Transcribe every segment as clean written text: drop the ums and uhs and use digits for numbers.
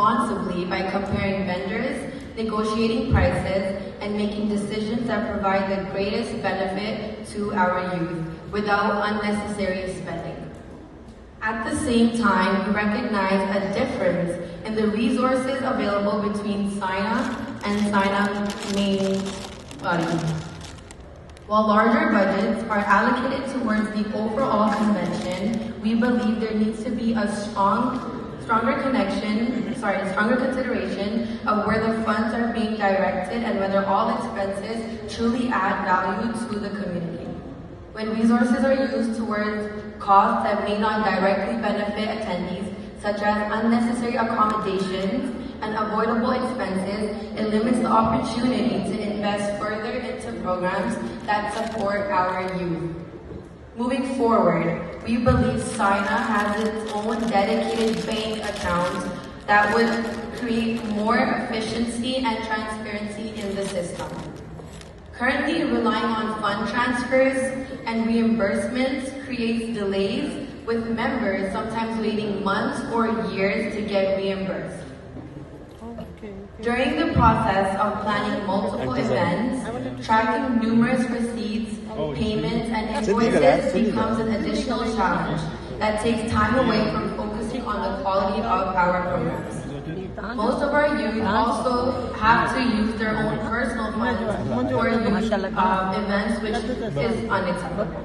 responsibly by comparing vendors, negotiating prices, and making decisions that provide the greatest benefit to our youth without unnecessary spending. At the same time, we recognize a difference in the resources available between SYNA and SYNA main body. While larger budgets are allocated towards the overall convention, we believe there needs to be a stronger consideration of where the funds are being directed and whether all expenses truly add value to the community. When resources are used towards costs that may not directly benefit attendees, such as unnecessary accommodations and avoidable expenses, it limits the opportunity to invest further into programs that support our youth. Moving forward, we believe SYNA has its own dedicated bank account that would create more efficiency and transparency in the system. Currently, relying on fund transfers and reimbursements creates delays, with members sometimes waiting months or years to get reimbursed. During the process of planning multiple events, tracking numerous receipts, payments, and invoices becomes an additional challenge that takes time away from focusing on the quality of our programs. Most of our youth also have to use their own personal funds for youth events, which is unacceptable.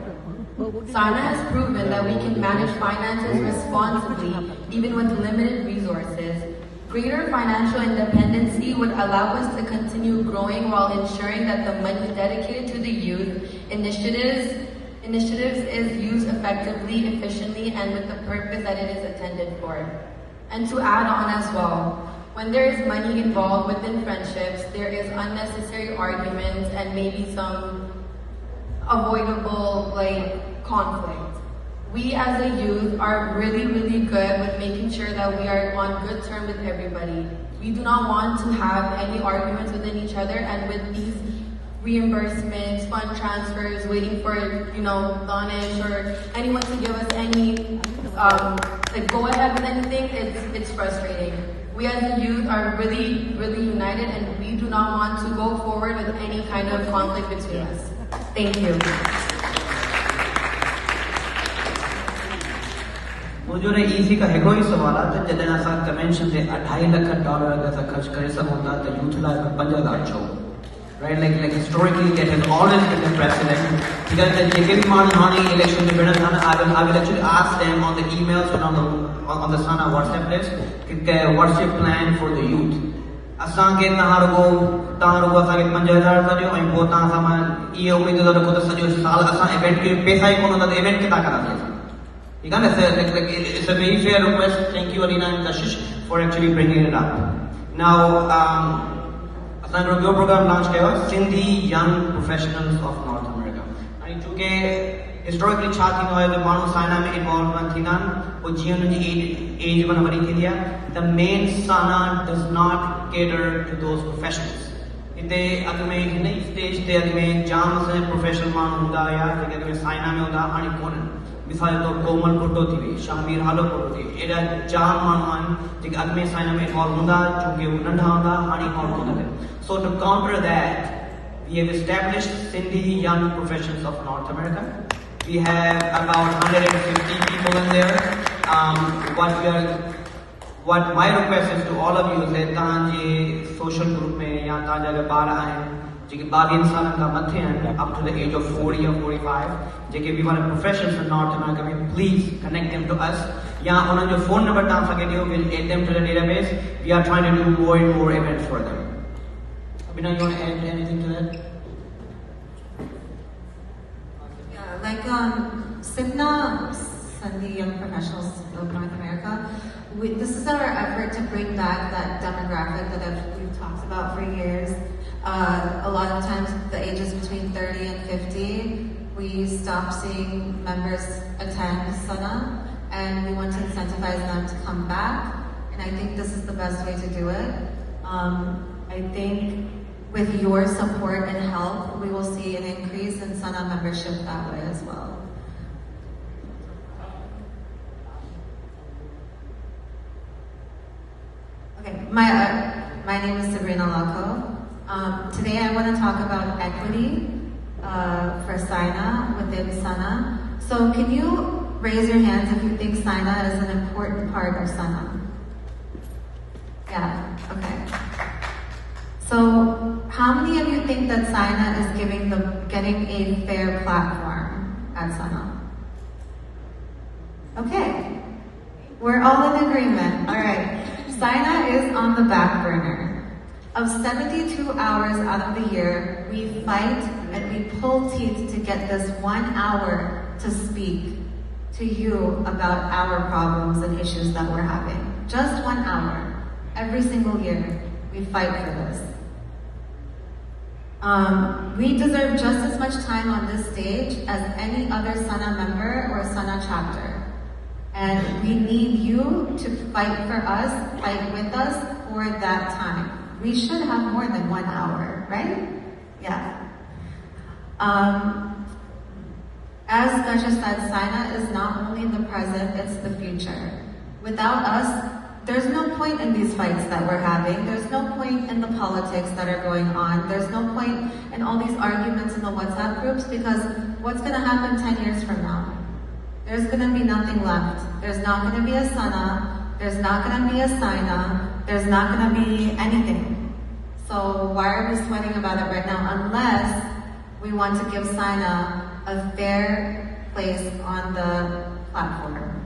SYNA has proven that we can manage finances responsibly, even with limited resources. Greater financial independency would allow us to continue growing while ensuring that the money dedicated to the youth initiatives is used effectively, efficiently, and with the purpose that it is intended for. And to add on as well, when there is money involved within friendships, there is unnecessary arguments and maybe some avoidable conflict. We as a youth are really good with making sure that we are on good terms with everybody. We do not want to have any arguments within each other, and with these reimbursements, fund transfers, waiting for, Danish or anyone to give us any go ahead with anything, it's frustrating. We as a youth are really united, and we do not want to go forward with any kind of conflict between us. Thank you. मुझे इसी का हिकिड़ो ई सवाल आहे त जॾहिं असां convention ते $2.5 लाख अगरि असां ख़र्च करे सघूं था त यूथ लाइ 5 लाख छो right like historically that has always been the precedent because जेके भी माण्हू हाणे इलेक्शन में भिड़नि था I will actually ask them on the emails and on the SYNA WhatsApp list कि what's your plan for the youth असांखे तव्हां रुगो असांखे 5000 था ॾियो ऐं पोइ तव्हां सां मां इहो उमेद था रखो त सॼो साल असां इवेंट खे पैसा ई कोन हूंदा त इवेंट किथां कंदासीं असां It's a very fair request. Thank you, Arina and Kashish, for actually bringing it up. Now, असांजो program launch किया है Sindhi Young Professionals of North America. ऐं चूंकि historically छा थींदो आहे त माण्हू SYNA में involved थींदा आहिनि पोइ जीअं उन्हनि जी एज वरी थींदी आहे the main SYNA does not cater to those professionals. हिते अॻु में हिन ई स्टेज ते अॻु में जाम असांजा प्रोफेशनल माण्हू हूंदा हुया जेके अॻु में SYNA में हूंदा हाणे कोन्हनि मिसाल के तौर कोमल भुट्टो थी वई शमबीर हालो भुट्टो थी एॾा जाम माण्हू आहिनि जेके अॻु में SYNA में इन्वॉल्व हूंदा चूंकि हू नंढा हूंदा हाणे इन्वॉल्व कोन थियनि So to counter that we have established Sindhi Young Professionals of North America. We have about 150 people in there. What my request is to all of you is that तव्हांजे social group में या तव्हांजा अगरि ॿार आहिनि जेके 22 सालनि खां मथे आहिनि up to the age of 40 or 45 जेके भी वाला professionals in North America में please connect them to us या उन्हनि जो phone number तव्हां असांखे ॾियो we'll add them to the database. We are trying to do more and more events for them. Abhina, you want to add anything to that? Yeah, like SYNA, Sindhi Young Professionals of North America, this is our effort to bring back that demographic that we've talked about for years. A lot of times the ages between 30 and 50, we stop seeing members attend SYNA, and we want to incentivize them to come back, and I think this is the best way to do it. I think with your support and help, we will see an increase in SYNA membership that way as well. Okay, My name is Sabrina Laco. Today I want to talk about equity for SYNA within SYNA. So can you raise your hands if you think SYNA is an important part of SYNA? Yeah, okay. So how many of you think that SYNA is getting a fair platform at SYNA? Okay, we're all in agreement. All right, SYNA is on the back burner. Of 72 hours out of the year, we fight and we pull teeth to get this 1 hour to speak to you about our problems and issues that we're having. Just 1 hour. Every single year, we fight for this. We deserve just as much time on this stage as any other SYNA member or SYNA chapter. And we need you to fight for us, fight with us for that time. We should have more than 1 hour, right? Yeah. As Gusha said, SYNA is not only the present, it's the future. Without us, there's no point in these fights that we're having. There's no point in the politics that are going on. There's no point in all these arguments in the WhatsApp groups, because what's going to happen 10 years from now? There's going to be nothing left. There's not going to be a SYNA. There's not going to be a SYNA. There's not going to be anything. So why are we sweating about it right now? Unless we want to give SYNA a fair place on the platform.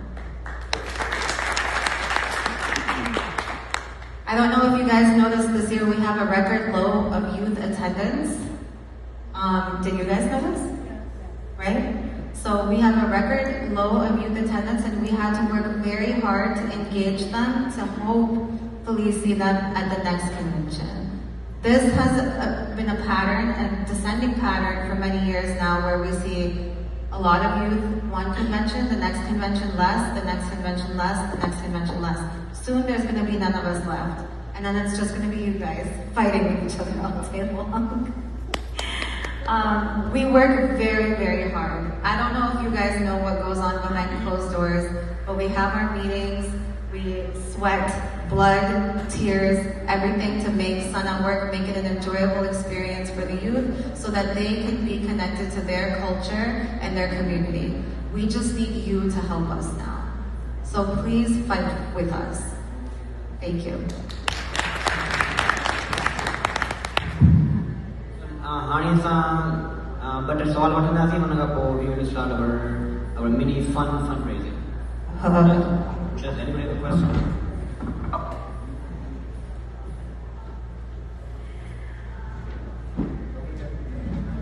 I don't know if you guys noticed this year we have a record low of youth attendance. Did you guys notice? Right? So we have a record low of youth attendance, and we had to work very hard to engage them to hopefully see them at the next convention. This has been a pattern, a descending pattern for many years now, where we see a lot of youth one convention, the next convention less, the next convention less, the next convention less. Soon there's going to be none of us left. And then it's just going to be you guys fighting with each other all day long. We work very, very hard. I don't know if you guys know what goes on behind closed doors, but we have our meetings, we sweat, blood, tears, everything to make SYNA work, make it an enjoyable experience for the youth so that they can be connected to their culture and their community. We just need you to help us now. So please fight with us. Thank you. But it's all what we will start our mini fundraising. Does anybody have a question?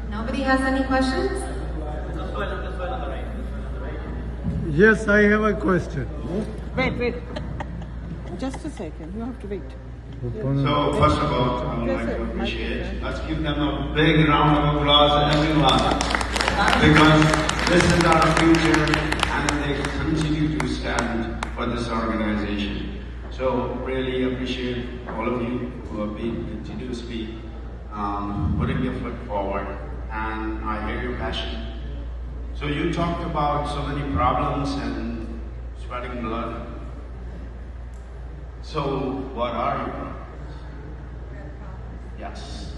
Nobody has any questions? Yes, I have a question. Wait. Just a second. You have to wait. So first of all, I would like to appreciate. Let's give them a big round of applause, everyone, because this is our future, and they continue to stand for this organization. So really appreciate all of you who have been continuously putting your foot forward, and I hear your passion. So you talked about so many problems and sweating blood. So what are your problems? Yes.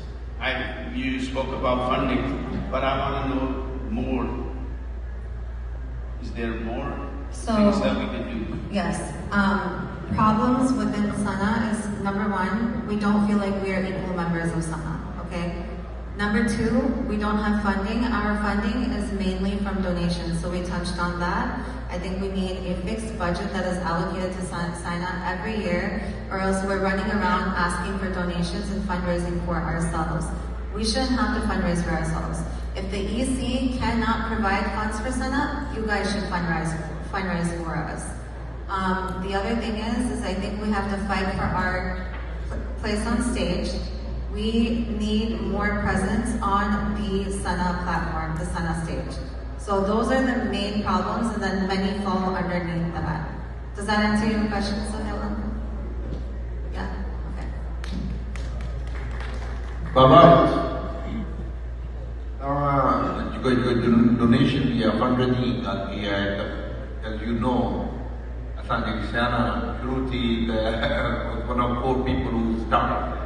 You spoke about funding, but I want to know more. Is there more things that we can do? Yes. Problems within SYNA is, number one, we don't feel like we are equal members of SYNA, okay? Number two, we don't have funding. Our funding is mainly from donations, so we touched on that. I think we need a fixed budget that is allocated to SYNA every year, or else we're running around asking for donations and fundraising for ourselves. We shouldn't have to fundraise for ourselves. If the EC cannot provide funds for SYNA, you guys should fundraise for us. The other thing is I think we have to fight for our place on stage. We need more presence on the SYNA platform, the SYNA stage. So those are the main problems, and then many fall underneath that. Does that answer your question, Sohaila? Yeah? Okay. Baba, your donation, your fundraising, as you know, SYNA, through the one of 4 people who started.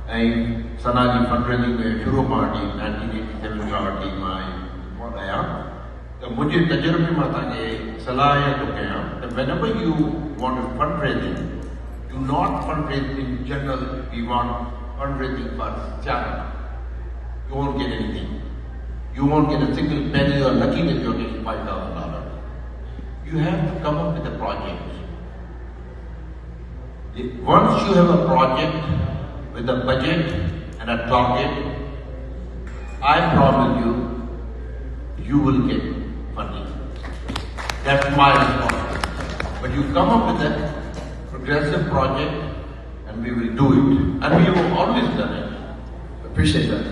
And SYNA ji fundraising में शुरू party 1987 party में बहुत आया तो मुझे तजुर्बे में था कि सलाह है तो क्या that whenever you want to fundraising, do not fundraise in general. We want fundraising for charity. You won't get anything. You won't get a single penny or lucky that you're getting $5,000. You have to come up with a project. Once you have a project with a budget and a target, I promise you, you will get funding. That's my responsibility. But you come up with a progressive project and we will do it. And we have always done it. Appreciate that.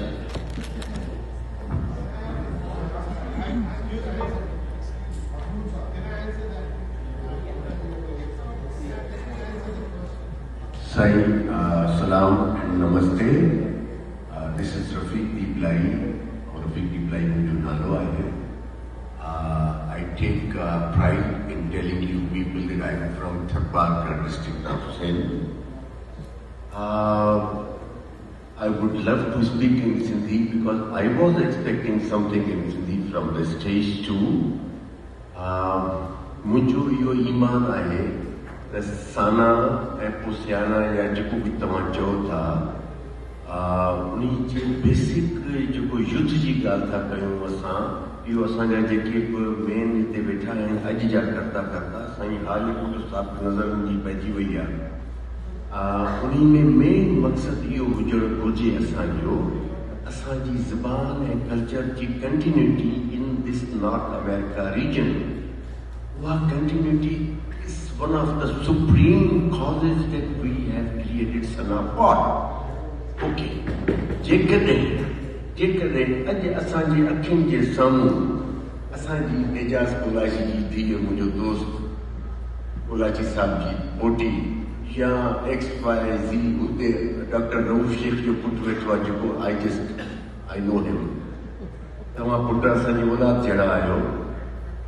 Sai, salam and namaste. This is Rafiq Diblai, or Rafiq Diblai Mujunalo. I take pride in telling you people that I am from Tharparkar district of Sindh. I would love to speak in Sindhi because I was expecting something in Sindhi from the stage too. Mujo yo iman aahe. The SYNA and SYNA या जेको भी तव्हां चओ था उन्ही जे basic जेको युद्ध जी ॻाल्हि था कयूं असां इहो असांजा जेके बि मेन हिते वेठा आहिनि अॼु जा करता साईं हाली साहब नज़र मुंहिंजी पइजी वई आहे उन्ही में मेन मक़सदु इहो हुजणु घुरिजे असांजो असांजी ज़बान ऐं कल्चर जी continuity in this North America region उहा continuity one of the supreme causes that we have created SYNA for. Okay. जेकॾहिं अॼु असांजे अखियुनि जे साम्हूं असांजी एजाज़ कोलाची जी धीअ मुंहिंजो दोस्त कोलाची साहब जी पोटी या XYZ उते डॉक्टर रऊफ़ शेख जो पुटु वेठो आहे जेको आई नो हिम तव्हां पुट असांजी औलाद जहिड़ा आहियो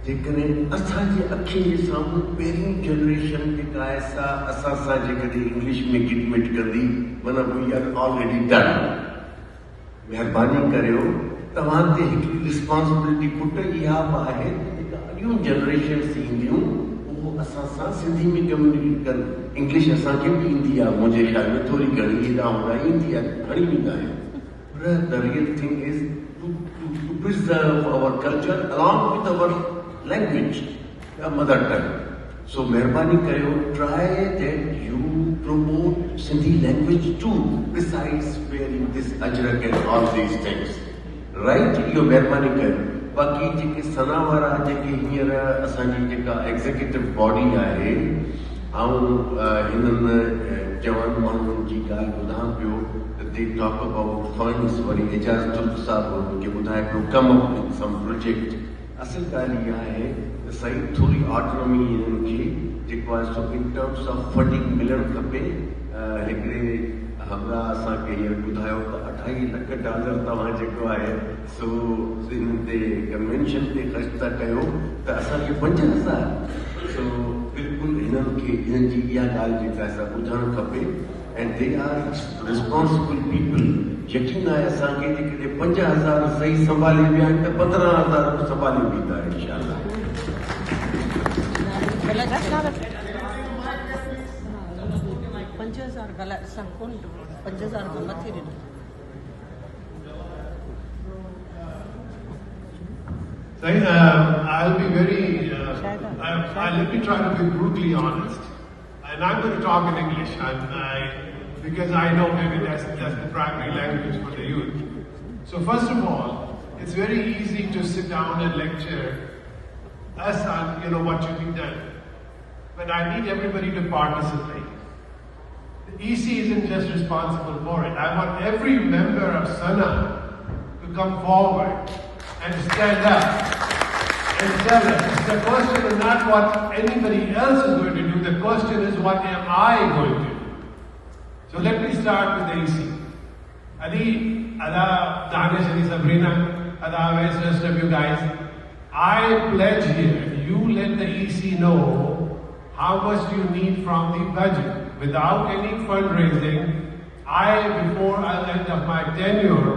जेकॾहिं असांजे अखियुनि जे साम्हूं पहिरीं जनरेशन जेका आहे असां सां जेकॾहिं इंग्लिश में गिटमिट कंदी माना वी आर ऑलरेडी डन महिरबानी करियो तव्हां ते हिकिड़ी रिस्पॉन्सिबिलिटी पुट इहा बि आहे जेका अॻियूं जनरेशन्स ईंदियूं उहो असां सां सिंधी में कम्युनिकेट कनि इंग्लिश असांखे बि ईंदी आहे मुंहिंजे ख़्याल में थोरी घणी हेॾां होॾां ईंदी आहे खणी वेंदा आहियूं पर the real thing is to preserve our culture along with our language, mother tongue. So, मेहरबानी करियो, try that you promote Sindhi language too, besides wearing this ajrak and all these things. Right? इहो मेहरबानी करियो. बाक़ी जेके SYNA वारा जेके हींअर असांजी जेका एग्ज़ीक्यूटिव बॉडी आहे हिननि जवान माण्हुनि जी ॻाल्हि ॿुधां पियो त they talk about funds वरी एजाज़ तुर्क साहब मूंखे ॿुधाए पियो come up with some project. असल ॻाल्हि इहा आहे त साईं थोरी ऑटोनॉमी हिननि खे जेको आहे सो इन टर्म्स ऑफ फंडिंग मिलणु खपे हिकिड़े हमरा असांखे हींअर ॿुधायो त $2.5 लाख तव्हां जेको आहे सो हिन ते कन्वेंशन ते ख़र्च था कयो त असांखे 5,000 सो बिल्कुलु हिननि खे हिननि जी इहा ॻाल्हि जेका असां ॿुधणु खपे and they are responsible people यकीन आहे असांखे जेकॾहिं 5,000 सही संभाले विया आहिनि त 15,000 संभाले वेंदा इंशाअल्लाह I'll be let me try to be brutally honest. And I'm going to talk in English because I know maybe that's the primary language for the youth. So first of all, it's very easy to sit down and lecture us on what should be done. But I need everybody to participate. The EC isn't just responsible for it. I want every member of SYNA to come forward and stand up and tell us. The question is not what anybody else is going to do. The question is, what am I going to do? So let me start with the EC. Adi, Ada, Danish, Adi, Sabrina, Ada, Wes, rest of you guys. I pledge here, you let the EC know how much you need from the budget. without any fundraising, before I end up my tenure,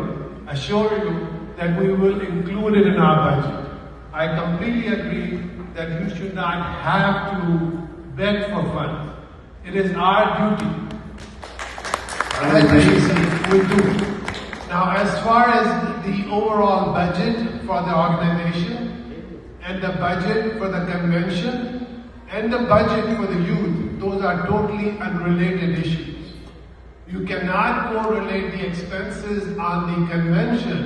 assure you that we will include it in our budget. I completely agree that you should not have to beg for funds. It is our duty. We do. Now, as far as the overall budget for the organization, and the budget for the convention, and the budget for the youth, those are totally unrelated issues. You cannot correlate the expenses on the convention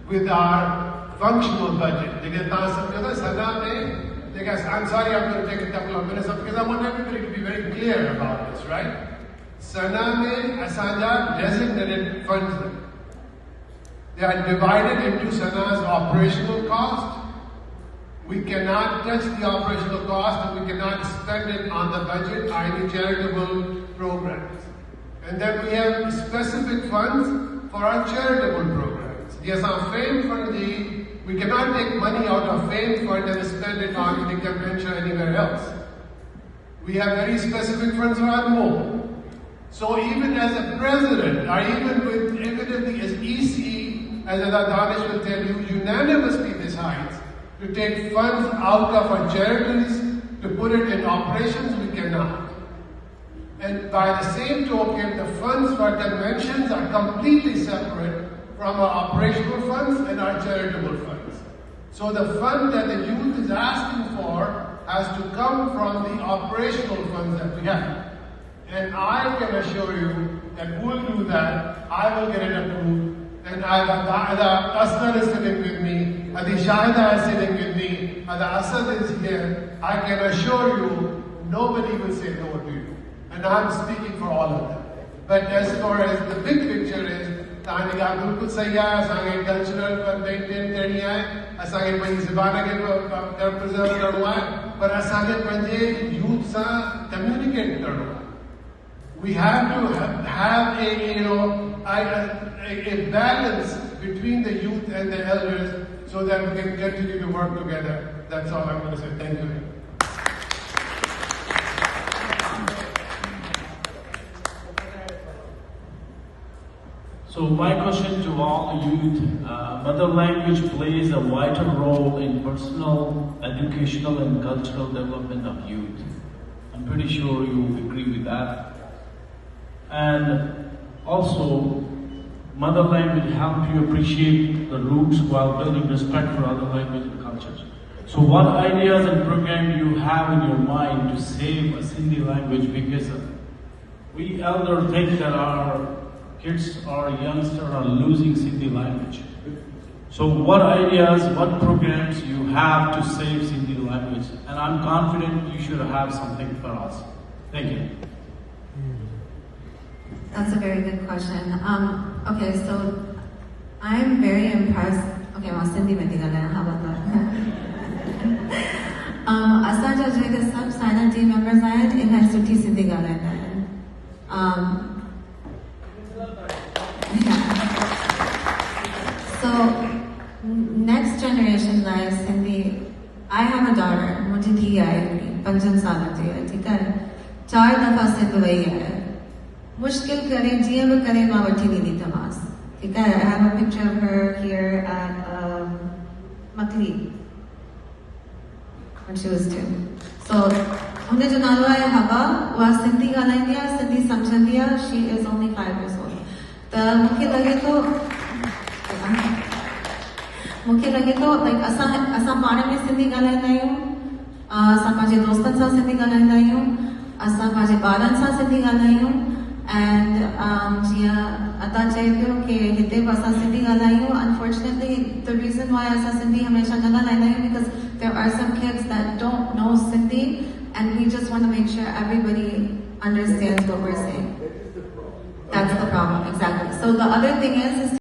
with our functional budget. I'm sorry, I'm going to take a couple of minutes because I want everybody to be very clear about this, right? SYNA mein asanja designated funds. They are divided into SYNA's operational cost. We cannot touch the operational cost and we cannot spend it on the budget or any charitable programs. And then we have specific funds for our charitable programs. Yes, our fame fund, we cannot take money out of fame fund and spend it on the convention or anywhere else. We have very specific funds for our more. So even as a president, or even as EC, as Danish will tell you, unanimously decides to take funds out of our charities to put it in operations, we cannot. And by the same token, the funds for conventions are completely separate from our operational funds and our charitable funds. So the fund that the youth is asking for has to come from the operational funds that we have. And I can assure you that we'll do that. I will get it approved. And Asad is sitting with me, Adi Shahida is sitting with me, Adi Asad is here. I can assure you, nobody will say no to you. And I'm speaking for all of them. But as far as the big picture is, cultural maintain करनी है, असांखे पंहिंजी ज़बान खे preserve करणो आहे, पर असांखे पंहिंजे youth सां communicate करणो आहे. We have to have a balance between the youth and the elders so that we can continue to work together. That's all I'm going to say. Thank you. So my question to all the youth, mother language plays a vital role in personal, educational and cultural development of youth. I'm pretty sure you agree with that. And also, mother language helps you appreciate the roots while building respect for other languages and cultures. So what ideas and programs do you have in your mind to save a Sindhi language? Because we elders think that our kids or youngsters are losing Sindhi language. So what ideas, what programs you have to save Sindhi language? And I'm confident you should have something for us. Thank you. That's a very good question. Okay, so I'm very impressed. Okay, well, Sindhi mein digala, how about that? Asanja jega sab SYNA team members aaye, inha suthi Sindhi galaina hai. So next generation life Sindhi. I have a daughter. मुझे धी आई 5 साल जी है, ठीक है? 4 दफा सिंध वही है. मुश्किल करे जीअं बि करे मां वठी ॾींदी तमास, ठीक है? I have a picture of her here at Makli when she was 2. So हुन जो नालो आहे हवा. उहा सिंधी ॻाल्हाईंदी आहे, सिंधी सम्झंदी आहे. She is only 5 years old. त मूंखे लॻे थो like असां पाण में सिंधी ॻाल्हाईंदा आहियूं, असां पंहिंजे दोस्तनि सां सिंधी ॻाल्हाईंदा आहियूं, असां पंहिंजे ॿारनि सां सिंधी ॻाल्हायूं. And जीअं अता चए पियो कि हिते बि असां सिंधी ॻाल्हायूं. Unfortunately, the reason why असां सिंधी हमेशा न ॻाल्हाईंदा आहियूं because there are some kids that don't know Sindhi and we just want to make sure everybody understands what we're saying. That's the problem, exactly. So the other thing is